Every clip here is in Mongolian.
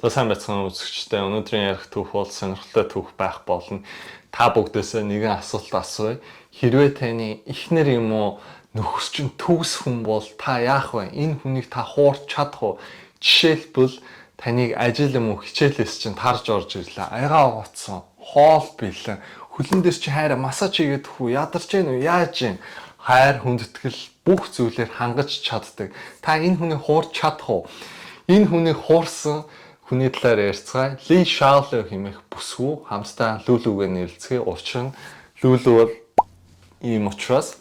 За сайн байцгаана үзэгчдээ. Өнөөдрийн ярих түүх бол сонирхолтой түүх байх болно. Та бүгдээсээ нэгэн асуулт асууя. Хэрвээ таны эхнэр юм уу нөхөс чинь төгс хүн бол та яах вэ? Энэ хүнийг та хуурч чадах уу? Жишээлбэл таныг ажил юм уу хичээлээс чинь тарж орж ирлээ. Аягаа угацсан, хоол бэлэн, хөлн дээр чи хайраа массаж хийгээд хүү ядарч гэнэ үү? Яаж юм? Хайр, хүндэтгэл бүх зүйлээр хангаж чаддаг. Та энэ хүнийг хуурч чадах уу? Энэ хүнийг хуурсан хүний талаар ярьцгаая. Ли Шарло хэмээх бүсгүй хамтдаа Лүлүгээ нэрлэцгээе. Учир нь Лүлү бол ийм учраас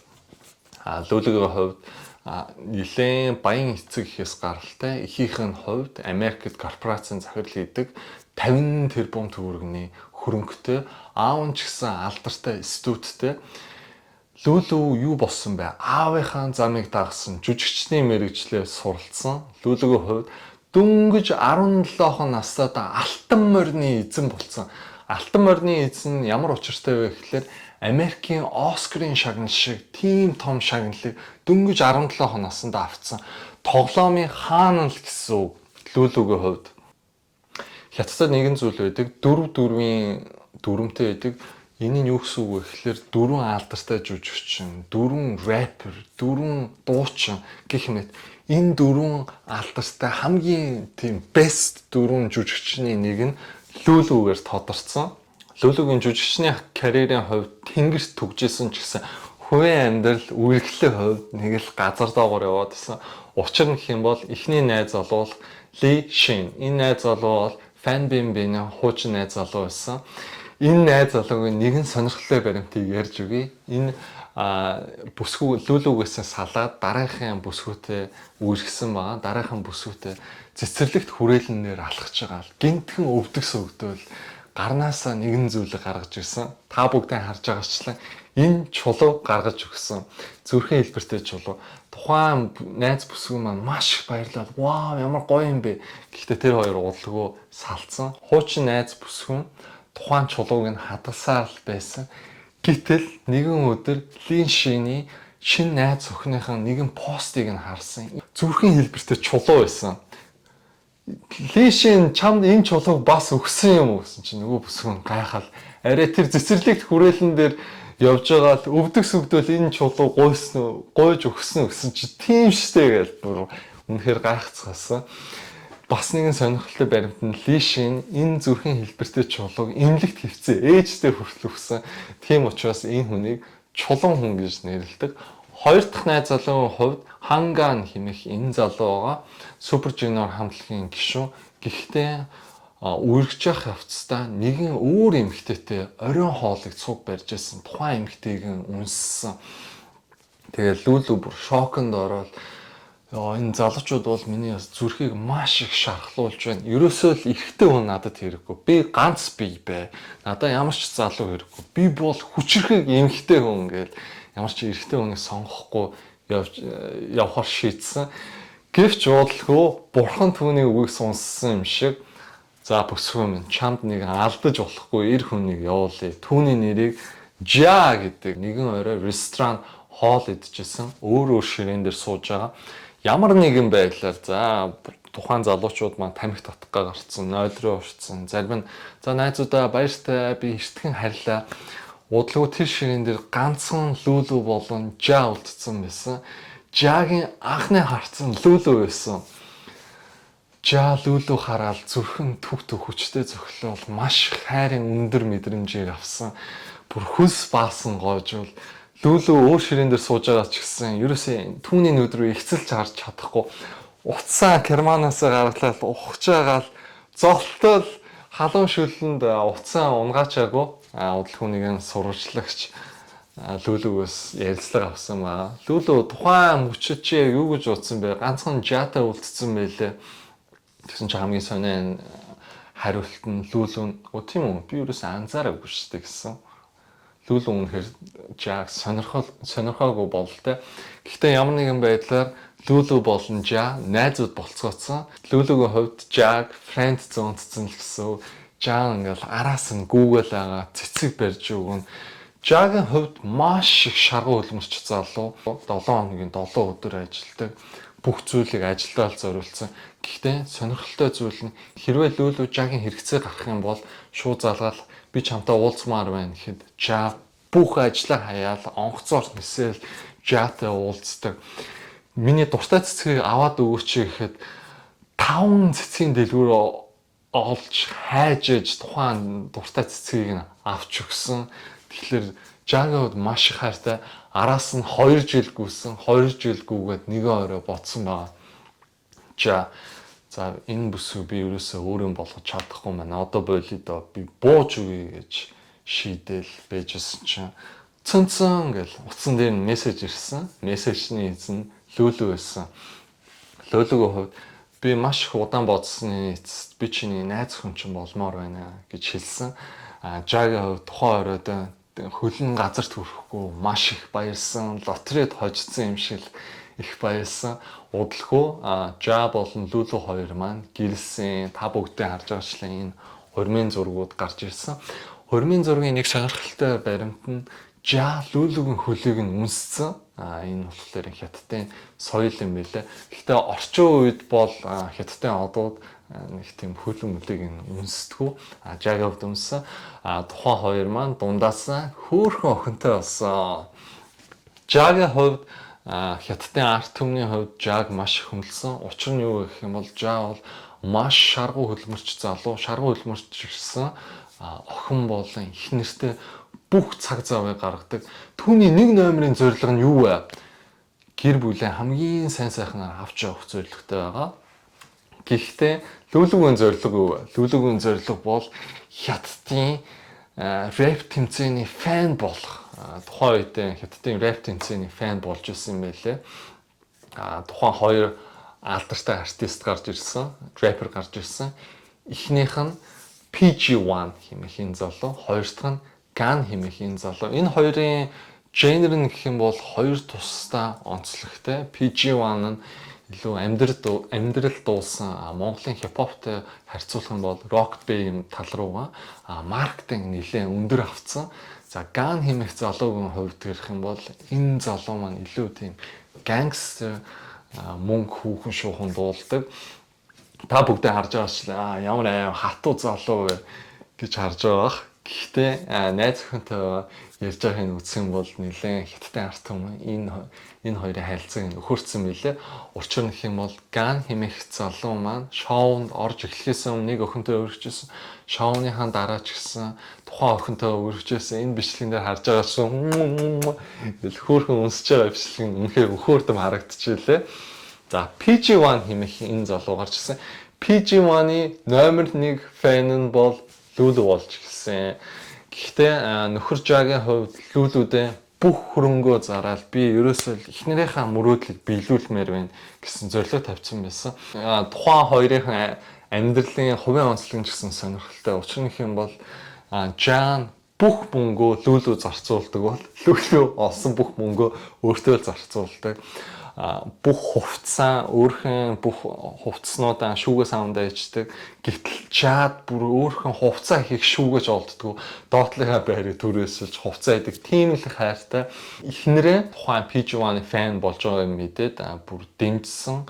Лүлүгийн хувьд нэлээд баян эцэг ихээс гаралтай. Эхийнх нь хувьд Америкт корпорацийн захирал хийдэг 50 тэрбум төгрөгийн хөрөнгөтэй, аав нь ч гэсэн алдартай студенттэй. Лүлү юу болсон бэ? Аавынхаа замыг дагсан, жүжигчний мэргэжлээр суралцсан. Лүлүгийн хувьд дөнгөж 17 настайдаа алтан морины эзэн болсон. Алтан морины эзэн ямар учиртай вэ гэхээр Америкийн Оскарын шагнал шиг тийм том шагналыг дөнгөж 17 наснда авцсан. Тоглоомын хаан л гэсэн үг Лүлүгийн хувьд. Хятадд нэгэн зүйл байдаг. Дөрвөнтэй байдаг. Энэ нь юу гэсэн үг вэ гэхээр 4 алдартай жүжигчин, 4 рэпер, 4 дуучин гэх мэт энэ 4 алдартай хамгийн тийм best 4 жүжигчний нэг нь Лүлүгээр тодорцсон. Лүлүгийн жүжигчний карьерийн хувьд тэнгэрт түгжсэн ч гэсэн хувийн амьдрал үргэлжлэх хувьд нэг л газар доогоор яваад байсан. Учир нь гэх юм бол эхний найз залуу Ли Шин. Энэ найз залуу бол Фан Бинбиний хуучин найз залуу байсан. Энэ найз залуугийн нэгэн сонирхолтой баримтыг ярьж өгье. Энэ бүсгүй Лүлүгээс салаад дараагийн бүсгүйтэй үүсгэсэн байгаа. Дараагийн бүсгүйтэй цэцэрлэгт хүрээлэнээр алхаж байгаа. Гинтхэн өвдөг сөгдөөл гарнаасаа нэгэн зүйлийг гаргаж ирсэн. Та бүгдээ харж байгаачлан энэ чулуу гаргаж өгсөн. Зүрхэн хэлбэртэй чулуу. Тухайн найз бүсгүй маань маш их баярлал. Вау, ямар гоё юм бэ. Гэхдээ тэр хоёр удалгүй салцсан. Хуучин найз бүсгүй тухайн чулууг нь хадгалсаар л байсан. Гэтэл нэгэн өдөр Ли Шиний шинэ найз охиныхаа нэгэн постыг нь харсан. Зүрхэн хэлбэртэй чулуу байсан. Ли Шин чамд энэ чулууг бас өгсөн юм уу гэсэн чинь нөгөө бүсгүн гайхал. Арай тэр цэцэрлэгт хүрээлэн дээр явж байгаа л өвдөг сүгдөл энэ чулуу гойж өгсөн гэсэн чинь тийм штэ гэж бүр үнэхээр гайхацгаасан. Бас нэгэн сонирхолтой баримт нь Ли Шин энэ зүрхэн хэлбэртэй чулууг эмнэлэгт хэвцээ ээжтэй хүртэл өгсөн. Тийм учраас энэ хүнийг чулуун хүн гэж нэрлэдэг. Хоёр дахь найз залуугийн хувьд Ханган хэмээх энэ залуу байгаа. Супер Жуниор хамтлагийн гишүүн. Гэхдээ үргэж явах явцдаа нэгэн өөр эмэгтэйтэй оройн хоолыг цуг барьж байсан. Тухайн эмэгтэйг үнссэн. Тэгээ Лүлү бүр шоконд ороод энэ залуучууд бол миний зүрхийг маш их шархлуулж байна. Ерөөсөө л эрэгтэй хүн надад хэрэггүй. Би ганц бие бай. Надад ямар ч залуу хэрэггүй. Би бол хүчрэхэг эмэгтэй хүн гээл ямар ч эрэгтэй хүнийг сонгохгүй явахар шийдсэн. Гэвч уудлгүй бурхан түүний үгийг сонссон юм шиг за бүсгүй минь чамд нэг алдаж болохгүй эр хүнийг явуулъя. Түүний нэрийг Жа гэдэг нэгэн орой ресторан хоол идчихсэн. Өөр ширээн дээр сууж байгаа. Ямар нэгэн байдлаар за тухайн залуучууд маань тамхи татгаа гарцсан, нойлроо уушсан. Зарим нь за найзуудаа баяртай би эртхэн харьлаа. Удалгүй тэр ширээн дээр ганцхан Лүлү болон Жа үлдсэн байсан. Жагийн анхны харцсан Лүлү байсан. Жа Лүлү хараад зүрхэн түг хүчтэй зөглөөл маш хайрын өндөр мэдрэмжийг авсан. Бүр хөлс баасан гоожвол Лүлү өөр ширээн дээр сууж байгаа ч гэсэн ерөөсөө түүний нүд рүү ихцэлж харж чадахгүй. Уцаа керманаас гаргалаад ухаж байгаа л золтол халуун шүлэнд уцаа унгаачаагүй. Удалгүй нэгэн сурвалжлагч Лүлүгөөс ярилцлага авсан байгаа. Лүлү тухайн мөчөд чи юу гэж утсан бэ? Ганцхан Жатай үлдсэн байлээ. Тэгсэн чи хамгийн сонио хариулт нь Лүлү тийм үү? Би ерөөсөө анзаараагүй шүү дээ гэсэн. Лүлү үнэхээр Жаг сонирхоогүй бололтой. Гэхдээ ямар нэгэн байдлаар Лүлү болон Жа найзууд болцгооцсон. Лүлүгийн хувьд Жаг фрэнд зонцсон л гэсэн. Жаг ингээл араас нь гүүгэл байгаа цэцэг барьж өгөн. Жагийн хувьд маш их шаргуу хөлмөрч залуу 7 хоногийн 7 өдөр ажилладаг. Бүх зүйлийг ажилдаа л зориулсан. Гэхдээ сонирхолтой зүйл нь хэрвээ Лүлү Жагийн хэрэгцээ гарах юм бол шууд залгаал би чамтай уулзмаар байна гэхэд Жа бүх ажлаа хаяал онгоцоор нисэл Жатай уулздаг. Миний дуртай цэцгийг аваад өгөөч гэхэд 5 цэцгийн дэлгүүр олж хайж ээж тухайн дуртай цэцгийг нь авч өгсөн. Тэгэхээр Жагийн маш их хайртай. Араас нь 2 жил гүйсэн. 2 жил гүйгээд нэгэн орой бодсон байгаа. За энэ бүсгүй би ерөөсөө өөрөө болгож чадахгүй маань. Одоо болио доо би бууж өгье гэж шийдэл байжсэн чинь цэнцэн гэл утсан дээр нь мессеж ирсэн. Мессежний эзэн Лүлү байсан. Лүлүгийн хувьд би маш их удаан бодсны эцэст би чиний найз хүн чинь болмоор байна гэж хэлсэн. Жагийн хувьд тухайн оройд хөлн газарт хүрэхгүй маш их баярсан. Лотерейд хожсон юм шиг их баярсан. Удалгүй Жа болон Лүлү хоёр маань гэрэлсэн. Та бүгдээ харж байгаачлаа энэ хормын зургууд гарч ирсэн. Хормын зургийн нэг сонирхолтой баримт нь Жа Лүлүгийн хөлийг нь үнссэн. Энэ болохоор Хятадын соёл юм билээ. Гэхдээ орчин үед бол Хятадын одууд нэг тийм хөлн мөлийг нь үнсдэггүй. Жагийн хувьд үнссэн. Тухайн хоёр маань дундаасаа хөөрхөн охинтой болсон. Жагийн хувьд Хятадын арт түмний хувьд Жаг маш их хөндлөсөн. Учир нь юу гэх юм бол Жа бол маш шаргуу хөлмөрч залуу, шаргуу хөлмөрч ирсэн охин болон их нэртэй бүх цаг завыг гаргадаг. Түүний нэг номерын зорилго нь юу вэ? Гэр бүлээ хамгийн сайн сайхнаар авч явах зорилготой байгаа. Гэхдээ Лүлүгийн зорилго юу вэ? Лүлүгийн зорилго бол Хятадын рэп тэмцээний фан болох. Тухайн үед Хятадын рэп тэмцээний фан болж ирсэн юм байлээ. Тухайн хоёр алдартай артист гарч ирсэн, рэпер гарч ирсэн. Эхнийх нь PG1 хэмээх энэ залуу, хоёр дахь нь Gun хэмээх энэ залуу. Энэ хоёрын жанр нь гэх юм бол хоёр тусдаа онцлогтой. PG1 нь илүү амьдрал дуулсан Монголын хипхоптой харьцуулах нь бол rock band тал руугаа маркетинг нэлээд өндөр авцсан. За Gun хэмээх залуугийн хувьд гэх юм бол энэ залуу маань илүү тийм гангстер мөнгө хүүхэн шуухан дуулдаг. Та бүгдээ харж байгаачлаа ямар аим хатуу залуу вэ гэж харж байгаа. Гэхдээ найз охинтой ярьж байгааг үзэх юм бол нэлээд Хятадын арт түмэн энэ хоёрын харилцааг нөхөрцсөн билээ. Учир нь гэх юм бол Gun хэмээх залуу маань шоунд орж эхлэхээс өмнө нэг охинтой өргөжсэн. Шоуныхаа дараа ч гэсэн тухайн охинтой өргөжсэн. Энэ бичлэгэн дээр харж байгаа шүү. Хөөхөн өнсөж байгаа бичлэг нь үнэхээр өхөөрдөм харагдчихжээ. За PG1 хэмээх энэ залуу гарч ирсэн. PG1-ы номер 1 фэн нь бол Лүлү болж гисэн. Гэхдээ нөхөр Жагийн хувьд Лүлүдээ бүх хөрөнгөө зараад би ерөөсөө эхнэрийнхээ мөрөөдлийг биелүүлмээр байна гэсэн зорилго тавьсан байсан. Тухайн хоёрын амьдралын хувийн онцлог нь гэсэн сонирхолтой. Учир нь юм бол Жан бүх мөнгөө Лүлү зарцуулдаг бол Лүлү олсон бүх мөнгөө өөртөө л зарцуулдаг. Бүх хувцсан өөрхөн бүх хувцснуудаа шүүгээ савндаа ичдэг. Гэтэл Жад бүр өөрхөн хувцаа хийх шүүгэж олддгоо. Доотлынхаа байрыг түрээсэлж хувцаа идэг. Тийм л хайртай. Эхнэрээ тухайн PG1-ы фэн болж байгаа юм мэдээд бүр дэмжсэн.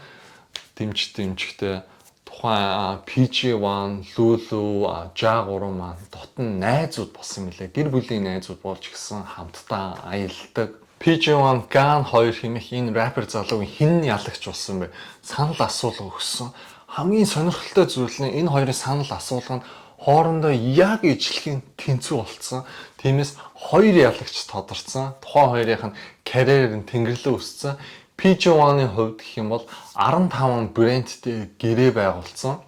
Дэмжихтэй тухайн PG1, Лүлү, Жа3 маань дотн найзууд болсон мөлий. Гэр бүлийн найзууд болж гисэн хамтдаа аялдаг. PG1 Gun 2 хэмээх энэ рэпер залуугийн хэн ялагч болсон бэ? Санал асуулга өгсөн. Хамгийн сонирхолтой зүйл нь энэ хоёрын санал асуулга нь хоорондоо яг ижлэхийн тэнцүү болцсон. Тиймээс хоёр ялагч тодорцсон. Тухайн хоёрын карьер нь тэнгэрлэн өссөн. PG1-ы хувьд гэх юм бол 15 брэндтэй гэрээ байгуулсан.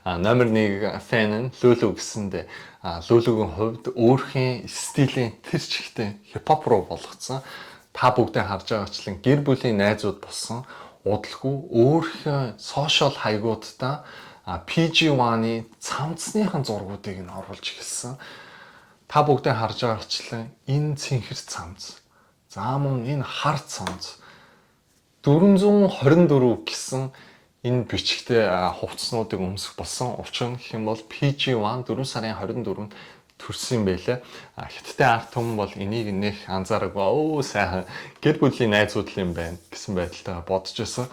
Номер 1 фэн нь Лүлү гэсэндээ Лүлүгийн хувьд өөрхийн стилийн тэр чигтээ хипхоп руу болгоцсон. Та бүгдээ харж байгаачлан гэр бүлийн найзууд болсон. Удалгүй өөрхийн сошиал хаягуудаа PG1-ы цамцсныхан зургуудыг нь оруулж эхэлсэн. Та бүгдээ харж байгаачлан энэ цэнхэр цамц. За мөн энэ хар цамц 424 гэсэн энэ бичгтээ хувцснуудыг өмсөх болсон. Учир нь гэх юм бол PG1 4 сарын 24-нд төрсөн юм байлээ. Хятадын арт түмэн бол энийг нэх анзаараагүй. Өө сайхан гэр бүлийн найзууд юм байна гэсэн байдалтай бодож байсан.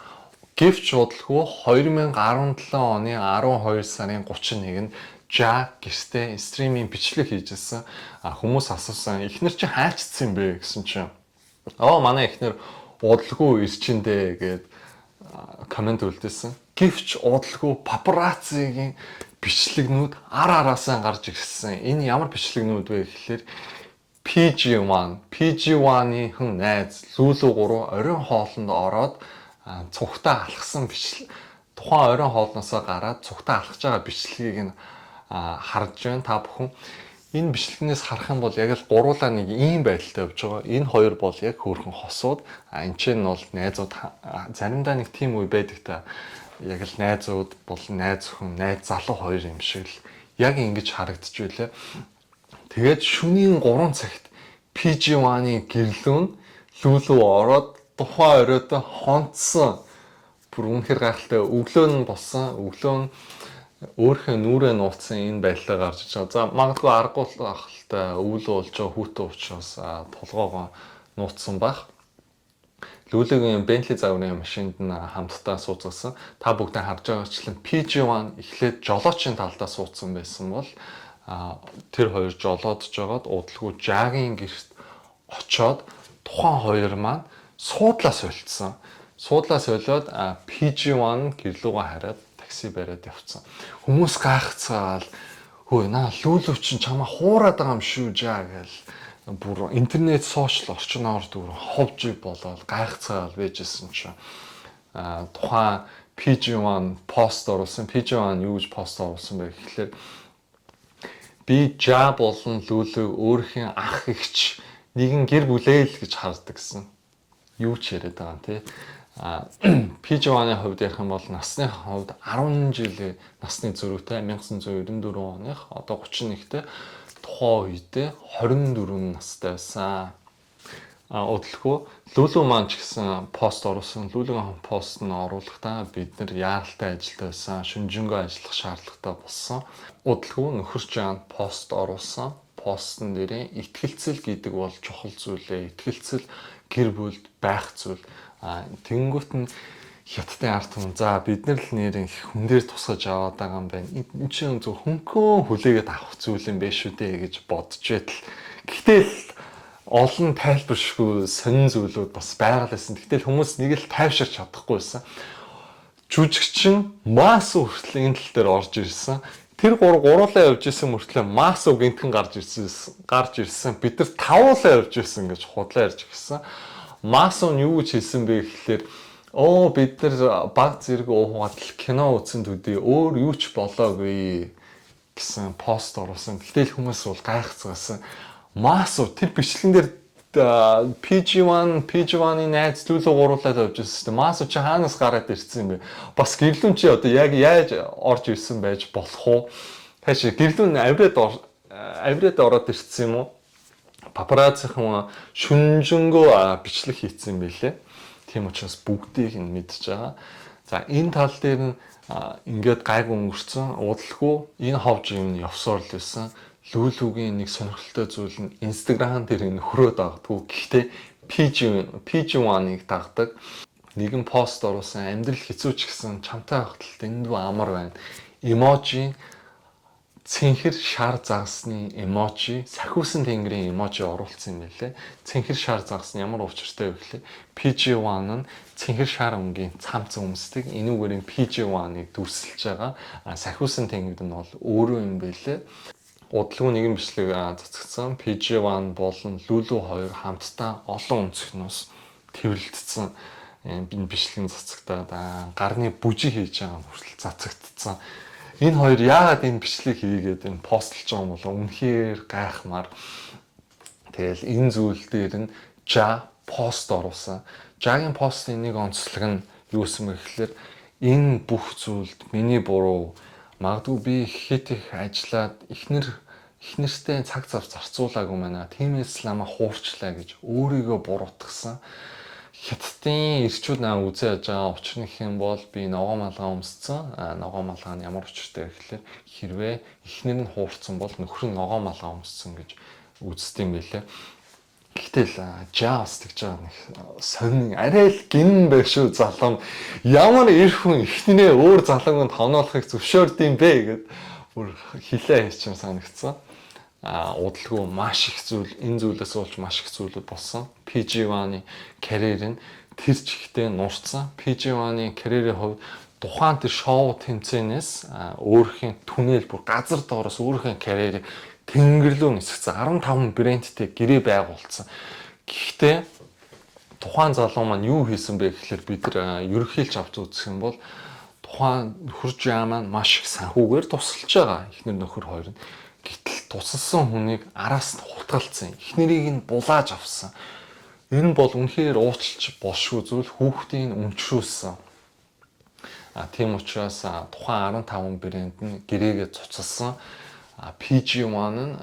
Гэвч удалгүй 2017 оны 12 сарын 31-нд Ja гэртээ стриминг бичлэг хийжсэн. Хүмүүс асуусан эхнэр чи хайчдсан бэ гэсэн чинь манай эхнэр удалгүй ирчэндээ гээд комент үлдээсэн. Гэвч удалгүй папараццигийн бичлэгнүүд араасаа гарч ирсэн. Энэ ямар бичлэгнүүд вэ гэхэлэр PG1-ийн хүн найз Лүлү 3 оройн хоолнд ороод цугтаа алхсан бичлэг. Тухайн оройн хоолноосоо гараад цугтаа алхаж байгаа бичлэгийг нь харж байна. Та бүхэн энэ бичлэгнээс харах юм бол яг л гуруулаа нэг ийм байдалтай явж байгаа. Энэ хоёр бол яг хөөрхөн хосууд. Энд чинь бол найзууд заримдаа нэг тийм үе байдаг та. Яг л найзууд бол найз хүн, найз залуу хоёр юм шиг л яг ингэж харагдаж байлаа. Тэгээд шөнийн 3 цагт PG1-ийн гэрлүүн Лүлү ороод тухайн оройд хонцсон. Бүр үнэхээр гайхалтай. Өглөө нь болсон. Өглөө нь өөрхөн нүрээ нууцсан энэ байлаа гарч иж байгаа. За магадгүй аргагүй ахалтай өвлөө болж байгаа хүүтэн учраас толгоогоо нууцсан байх. Лүлүгийн Bentley загварын машинд нь хамтдаа сууцсан. Та бүгдээ харж байгаачлан PG1 эхлээд жолоочийн талдаа суудсан байсан бол тэр хоёр жолоодж жагаад удалгүй Жагийн гэрт очоод тухайн хоёр маань суудлаа солилцсон. Суудлаа солиод PG1 гэрлүүгээ хараад такси бариад явцсан. Хүмүүс гайхацгаал хөөе наа Лүлү чинь чамаа хуураад байгаа юм шүү жаа гэл бүр интернет сошиал орчноор дүр ховж болоод гайхацгаал байжсэн чинь тухайн PG1 пост оруулсан. PG1 юу гэж пост оруулсан бэ гэхлээр би Ja болон Лүлүг өөрхийн ах эгч нэгэн гэр бүлээл гэж хардаг гэсэн. Юу ч яриад байгаа юм те. PG1-ийн хувьд ярих юм бол насны хувьд 10 жилийн насны зөрүүтэй 1994 оных одоо 31-тэй тухайн үедээ 24 настай байсан. Удалгүй Лүлү маань ч гэсэн пост оруулсан. Лүлүгийн пост нь оруулахдаа бид нар яаралтай ажилд байсан. Шүнжэнгөө ажиллах шаардлагатай болсон. Удалгүй нөхөр Жан пост оруулсан. Постн дээрээ итгэлцэл гэдэг бол чухал зүйлээ. Итгэлцэл гэр бүлд байх зүйл. Тэнгүүт нь хятадын ард түмэн за бид нар л нэр хүн дээр тусгаж аваад байгаа юм байна. Энэ чинь зөв хөнгөн хүлээгээд авах зүйл юм биш үү дээ гэж бодож байтал. Гэхдээ л олон тайлбаршгүй сонин зүйлүүд бас байгалбайсан. Гэтэл хүмүүс нэг л тайвширч чадахгүйсэн. Жүжигчин Масо хүртэл энэ тал дээр орж ирсэн. Тэр гуруулаа явж исэн мөртлөө Масо гинтхэн гарч ирсэн. Бид нар тавуулаа явж исэн гэж худлаа ярьж гисэн. Масо нь юу гэж хэлсэн бэ гэхлээр бид нар баг зэрэг уугаад кино үзсэн төдий өөр юу ч болоогүй гэсэн пост оруулсан. Гэтэл хүмүүс бол гайхацгаасан. Масо тэр бичлэгэн дээр PG1-ийн найз Лүлү гуруулаад явж ирсэн. Масо чи хаанаас гараад ирсэн юм бэ? Бас гэрлүүн чи одоо яг яаж орж ирсэн байж болох уу? Тааш гэрлүүн авираад ороод ирсэн юм уу? Папараццийн шүнжэнгөө бичлэг хийцэн байлээ. Тийм учраас бүгдийг нь мэдж байгаа. За энэ тал дээр нь ингээд гайг өнгөрцөн. Удалгүй энэ ховж юм явсаар л байсан. Лүлүгийн нэг сонирхолтой зүйл нь Instagram дээр нөхрөө дагдаг. Гэхдээ PG1-ыг дагдаг. Нэгэн пост оруулсан амьдрал хэцүү ч гэсэн чамтай хаталт энд амар байна. Эможи цэнхэр шар загсны эможи, сахиусан тэнгэрийн эможи оруулсан юм байлээ. Цэнхэр шар загс нь ямар учиртай вэ гэхлээр PG1 нь цэнхэр шар өнгийн цамц өмсдөг. Энүүгээр нь PG1-ыг дүрсэлж байгаа. Сахиусан тэнгэр нь бол өөрөө юм байлээ. Удалгүй нэгэн бичлэг цацгдсан. PG1 болон Лүлү 2 хамтдаа олон өнцгнөөс тэрвэрлэгдсэн. Энэ бичлэгийн цацгтаад гарны бүжиг хийж байгаа хүртэл цацгдсан. Энэ хоёр яагаад энэ бичлэг хийгээд энэ постлж байгаа юм бол үнэхээр гайхмаар. Тэгэл энэ зүйл дээр нь Ja пост оруулсан. Jaгийн постын нэг онцлог нь юусэн бэ гэхэлэр энэ бүх зүйлд миний буруу. Магадгүй би хэд их ажиллаад эхнэртэй цаг зав зарцуулаагүй байна. Тиймээс л намайг хуурчлаа гэж өөрийгөө буруутгасан. Хятадын ирчүүд үзээ яаж байгаа учир нь хэм бол би ногоо малгай өмссөн. Ногоо малгай нь ямар учиртай гэхэлэр хэрвээ эхнэр нь хуурцсан бол нөхөр нь ногоо малгай өмссөн гэж үздэг юм байлээ. Гэтэл Jazz гэж байгаа нэг сонин арай л гин байх шүү залуу. Ямар эрх хүн ихнээ өөр залууг тоноолохыг зөвшөөрдөм бэ гэд бүр хилээ хийч юм санагдсан. Удалгүй маш их зүйл, энэ зүйлээс болж маш их зүйлүүд болсон. PG1-ы карьер нь тэр чигтээ нурцсан. PG1-ы карьерийн хувьд тухайн тэр шоу тэмцээнээс өөрхийн түнэл бүр газар доороос өөрхийн карьерийг Тэнгэрлүү нисгсэн 15 брэндтэй гэрээ байгуулсан. Гэхдээ тухайн залуу маань юу хийсэн бэ гэхээр бид нар ерөнхийлж авч үзэх юм бол тухайн нөхөр жаа маань маш их санхүүгээр тусалж байгаа. Эхнэр нөхөр хоёр нь. Гэтэл тусалсан хүнийг араас нь хутгалцсан. Эхнэрийг нь булааж авсан. Энэ бол үнэхээр уучлалч болшгүй зүйл, хүүхдийн өмчрүүлсэн. Тийм учраас тухайн 15 брэнд нь гэрээгээ цуцалсан. PG1-ны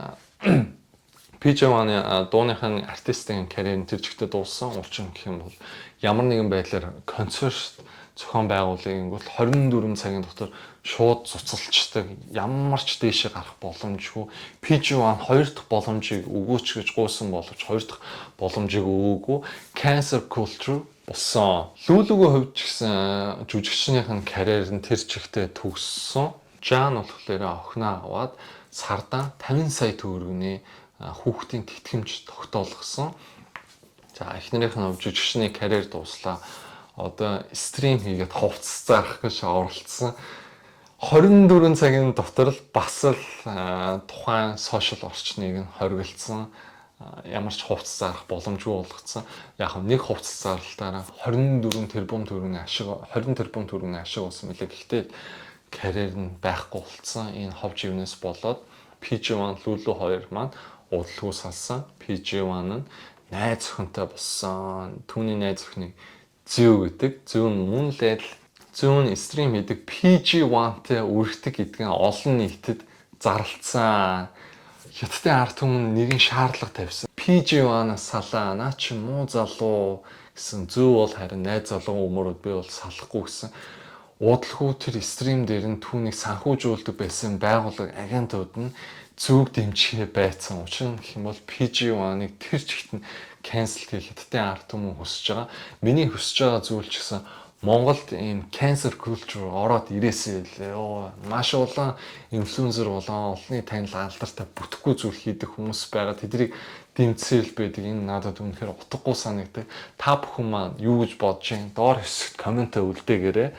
дууныхын артистын карьер нь тэр чигтээ дууссан. Учир нь гэх юм бол ямар нэгэн байдлаар концерт зохион байгуулалтын 24 цагийн дотор шууд цуцалчдаг. Ямар ч дээшээ гарах боломжгүй. PG1 хоёр дахь боломжийг өгөөч гэж гуйсан боловч хоёр дахь боломжийг өгөөгүй. Cancel culture болсон. Лүлүгийн хувьд ч гэсэн жүжигчнийхэн карьер нь тэр чигтээ төгссөн. Жан болохоор охиноо аваад сардан 50 сая төгрөгийн хүүхдийн тэтгэмж тогтоолгосон. За эхнэрийнх нь жүжигчний карьер дуслаа. Одоо стрим хийгээд хувцас заах гэж оролцсон. 24 цагийн дотор л бас л тухайн сошиал орчныг нь хоригдсан. Ямар ч хувцас заах боломжгүй болгоцсон. Яг нэг хувцас зарлалтаараа 24 тэрбум төгрөгийн ашиг 20 тэрбум төгрөгийн ашиг болсон мөлий. Гэхдээ карьер нь байхгүй болцсон. Энэ ховж ивнээс болоод PG1 Lulu 2 маань удалгүй салсан. PG1 нь найз охинтой болсон. Түүний найз охиныг Зүү гэдэг. Зүү нь мөн л адил зүүн стрим хийдэг PG1-тэй үргэлжлэх гэдгийг олон нийтэд зарлцсан. Хятадын ард түмэн нэгэн шаардлага тавьсан. PG1-аас салаа. Наа чи муу залуу гэсэн. Зүү бол харин найз залуу өмөрөд би бол салахгүй гэсэн. Удалгүй тэр стрим дээр нь түүнийг санхүүжүүлдэг байсан байгууллага агентууд нь зүг дэмжихээ байцсан. Учир нь гэх юм бол PG1-ыг тэр чигт нь cancel хийх хятадын ард түмэн хүсэж байгаа. Миний хүсэж байгаа зүйл ч гэсэн Монголд ийм cancel culture ороод ирээсэй лээ. Маш олон инфлюенсер болон олонний танил алдартай бүтэхгүй зүйл хийдэг хүмүүс байгаа. Тэднийг дэмцээл байдаг. Энэ надад үнэхээр утгагүй санагдав. Та бүхэн маань юу гэж бодож байна? Доор хэсэгт коммент үлдээгээрэй.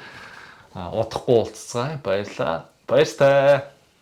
Удахгүй уулзцгаая. Баярлалаа. Баяртай.